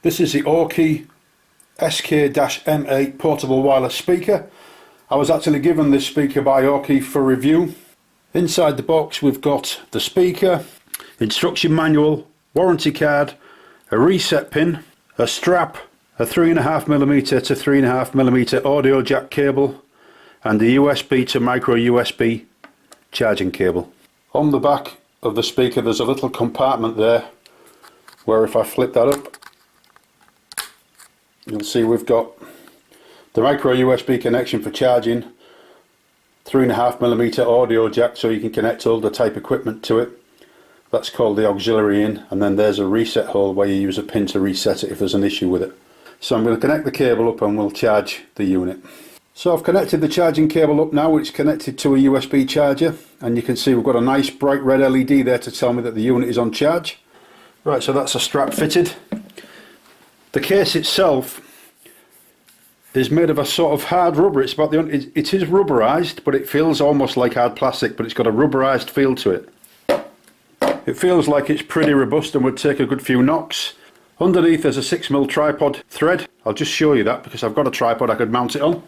This is the Aukey SK-M8 portable wireless speaker. I was actually given this speaker by Aukey for review. Inside the box we've got the speaker, instruction manual, warranty card, a reset pin, a strap, a 3.5mm to 3.5mm audio jack cable, and a USB to micro USB charging cable. On the back of the speaker there's a little compartment there where if I flip that up you'll see we've got the micro USB connection for charging, 3.5mm audio jack so you can connect all the type equipment to it. That's called the auxiliary in, and then there's a reset hole where you use a pin to reset it if there's an issue with it. So I'm going to connect the cable up and we'll charge the unit. So I've connected the charging cable up now. It's connected to a USB charger, and you can see we've got a nice bright red LED there to tell me that the unit is on charge. Right, so that's a strap fitted. The case itself is made of a sort of hard rubber. It's about it is rubberized, but it feels almost like hard plastic, but it's got a rubberized feel to it. It feels like it's pretty robust and would take a good few knocks. Underneath there's a 6mm tripod thread. I'll just show you that because I've got a tripod I could mount it on.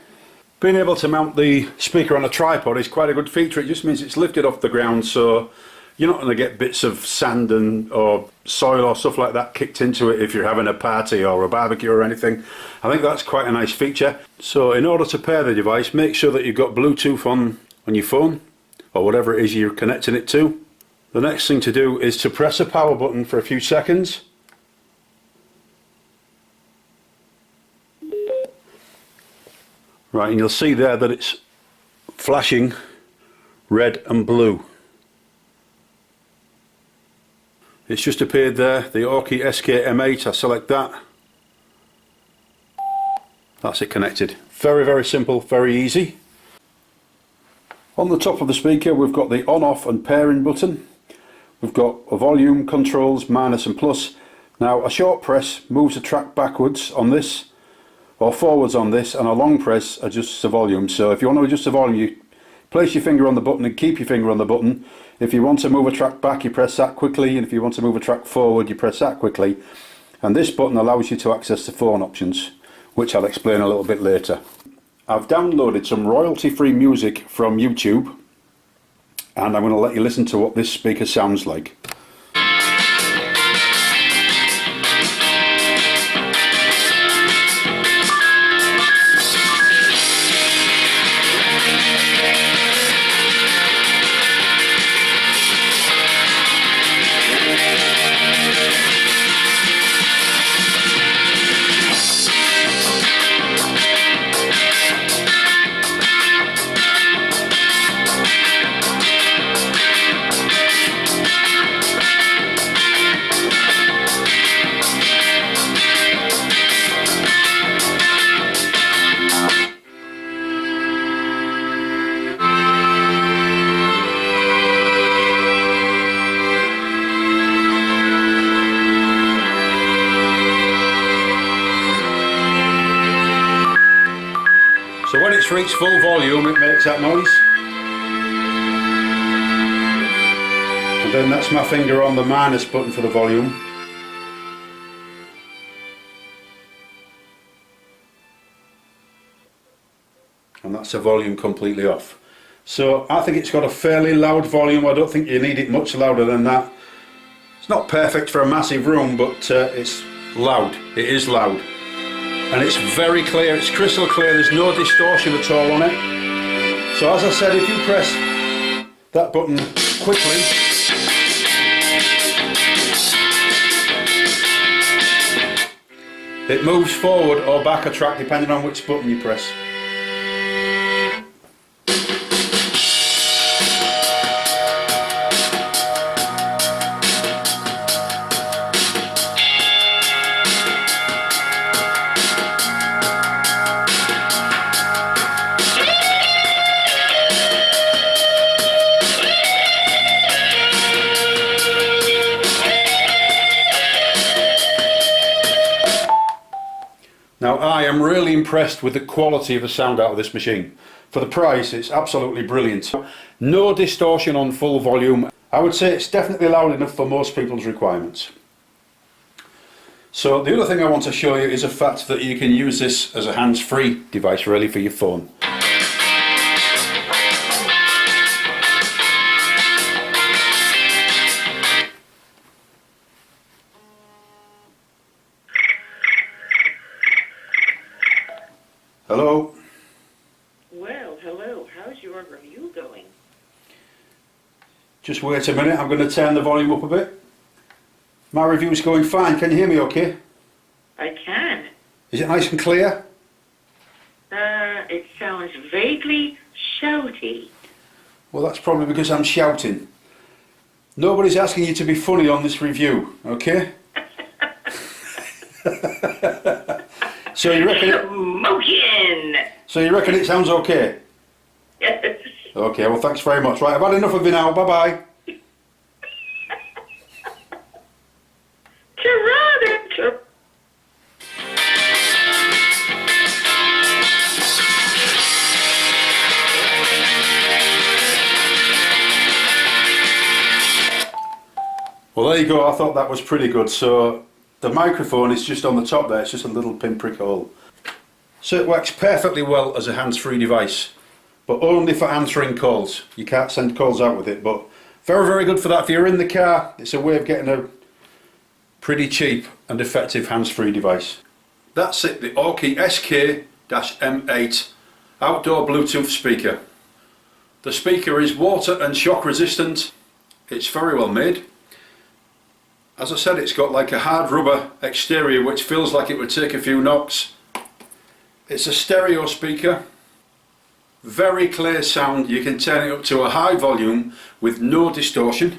Being able to mount the speaker on a tripod is quite a good feature. It just means it's lifted off the ground, so you're not going to get bits of sand or soil or stuff like that kicked into it if you're having a party or a barbecue or anything. I think that's quite a nice feature. So in order to pair the device, make sure that you've got Bluetooth on your phone or whatever it is you're connecting it to. The next thing to do is to press a power button for a few seconds. Right, and you'll see there that it's flashing red and blue. It's just appeared there, the Aukey SK-M8. I select that. That's it connected. Very, very simple, very easy. On the top of the speaker we've got the on, off and pairing button. We've got a volume, controls, minus and plus. Now a short press moves the track backwards on this or forwards on this, and a long press adjusts the volume. So if you want to adjust the volume, you place your finger on the button and keep your finger on the button. If you want to move a track back, you press that quickly, and if you want to move a track forward, you press that quickly. And this button allows you to access the phone options, which I'll explain a little bit later. I've downloaded some royalty-free music from YouTube, and I'm going to let you listen to what this speaker sounds like. So when it's reached full volume it makes that noise. And then that's my finger on the minus button for the volume. And that's the volume completely off. So I think it's got a fairly loud volume. I don't think you need it much louder than that. It's not perfect for a massive room, but it's loud. It is loud. And it's very clear, it's crystal clear, there's no distortion at all on it. So as I said, if you press that button quickly, it moves forward or back a track depending on which button you press. Now I am really impressed with the quality of the sound out of this machine. For the price it's absolutely brilliant. No distortion on full volume. I would say it's definitely loud enough for most people's requirements. So the other thing I want to show you is the fact that you can use this as a hands-free device really for your phone. Hello? Well, hello. How's your review going? Just wait a minute, I'm going to turn the volume up a bit. My review's going fine, can you hear me okay? I can. Is it nice and clear? It sounds vaguely shouty. Well, that's probably because I'm shouting. Nobody's asking you to be funny on this review, okay? So you reckon it sounds okay? Yes. Okay, well thanks very much. Right, I've had enough of you now. Bye-bye. Well, there you go. I thought that was pretty good. So the microphone is just on the top there. It's just a little pinprick hole. So it works perfectly well as a hands-free device, but only for answering calls. You can't send calls out with it, but very, very good for that. If you're in the car, it's a way of getting a pretty cheap and effective hands-free device. That's it, the Aukey SK-M8 outdoor Bluetooth speaker. The speaker is water and shock resistant. It's very well made. As I said, it's got like a hard rubber exterior which feels like it would take a few knocks. It's a stereo speaker. Very clear sound. You can turn it up to a high volume with no distortion.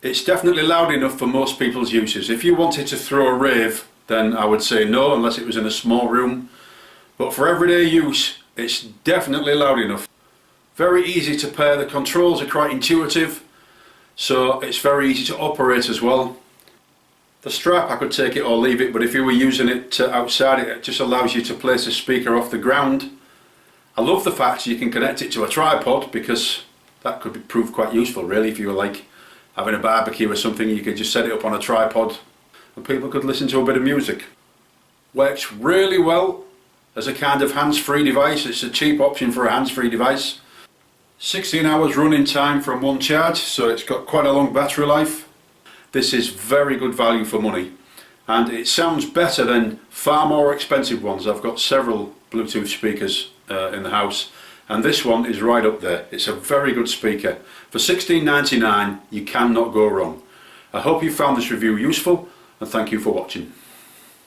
It's definitely loud enough for most people's uses. If you wanted to throw a rave, then I would say no, unless it was in a small room. But for everyday use, it's definitely loud enough. Very easy to pair. The controls are quite intuitive, so it's very easy to operate as well. The strap, I could take it or leave it, but if you were using it outside, it just allows you to place a speaker off the ground. I love the fact you can connect it to a tripod, because that could prove quite useful really. If you were like having a barbecue or something, you could just set it up on a tripod and people could listen to a bit of music. Works really well as a kind of hands-free device. It's a cheap option for a hands-free device. 16 hours running time from one charge, so it's got quite a long battery life. This is very good value for money, and it sounds better than far more expensive ones. I've got several Bluetooth speakers in the house, and this one is right up there. It's a very good speaker. For $16.99 you cannot go wrong. I hope you found this review useful, and thank you for watching.